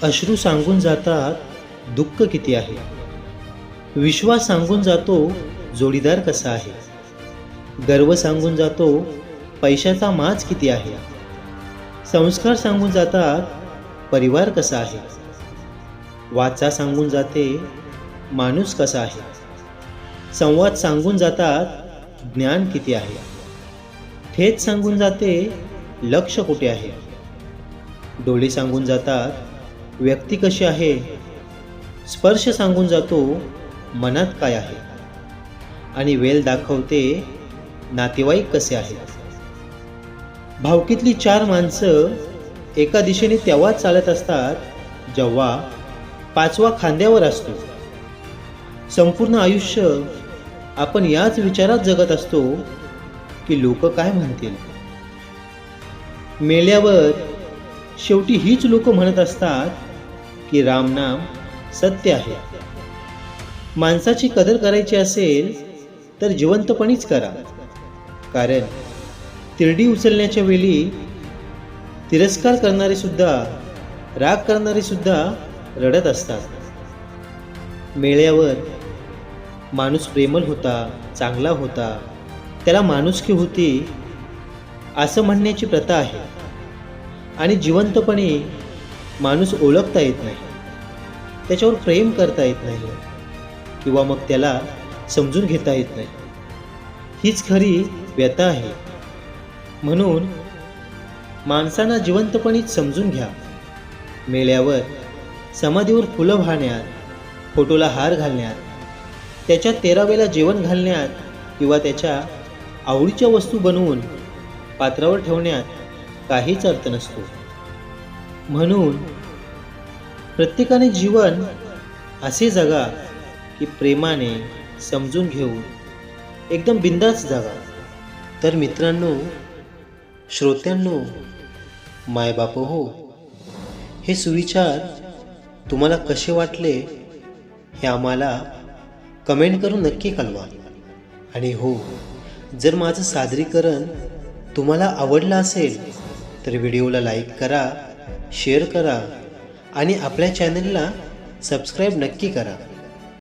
अश्रू सांगून जातात दुःख किती आहे, विश्वास सांगून जातो जोडीदार कसा आहे, गर्व सांगून जातो पैशाचा माज किती आहे, संस्कार सांगून जातात परिवार कसा आहे, वाचा सांगून जाते माणूस कसा आहे, संवाद सांगून जातात ज्ञान किती आहे, ठेच सांगून जाते लक्ष कुठे आहे, डोळे सांगून जातात व्यक्ती कशी आहे, स्पर्श सांगून जातो मनात काय आहे, आणि वेल दाखवते नातेवाईक कसे आहेत. भावकीतली चार माणसं एका दिशेने तेव्हा चालत असतात जेव्हा पाचवा खांद्यावर असतो. संपूर्ण आयुष्य आपण याच विचारात जगत असतो की लोक काय म्हणतील. मेल्यावर शेवटी हीच लोक म्हणत असतात की रामनाम सत्य आहे. माणसाची कदर करायची असेल तर जिवंतपणीच करा, कारण तिरडी उचलण्याच्या वेळी तिरस्कार करणारे सुद्धा, राग करणारे सुद्धा रडत असतात. मेल्यावर माणूस प्रेमळ होता, चांगला होता, त्याला माणुसकी होती असं म्हणण्याची प्रथा आहे. आणि जिवंतपणे माणूस ओळखता येत नाही, त्याच्यावर प्रेम करता येत नाही, किंवा मग त्याला समजून घेता येत नाही. हीच खरी व्यथा आहे. म्हणून माणसांना जिवंतपणीच समजून घ्या. मेल्यावर समाधीवर फुलं वाहण्यात, फोटोला हार घालण्यात, त्याच्या 13वेला जेवण घालण्यात किंवा त्याच्या आवडीच्या वस्तू बनवून पात्रावर ठेवण्यात काहीच अर्थ नसतो. म्हणून प्रत्येकाने जीवन असे जगा की प्रेमाने समजून घेऊन एकदम बिंदास जगा. तर मित्रांनो, श्रोत्यांनो, मायबाप हो, हे सुविचार तुम्हाला कसे वाटले हे आम्हाला कमेंट करून नक्की कळवा. आणि हो, जर माझं सादरीकरण तुम्हाला आवडलं असेल तर व्हिडिओला लाईक करा, शेअर करा आणि आपल्या चॅनलला सबस्क्राईब नक्की करा.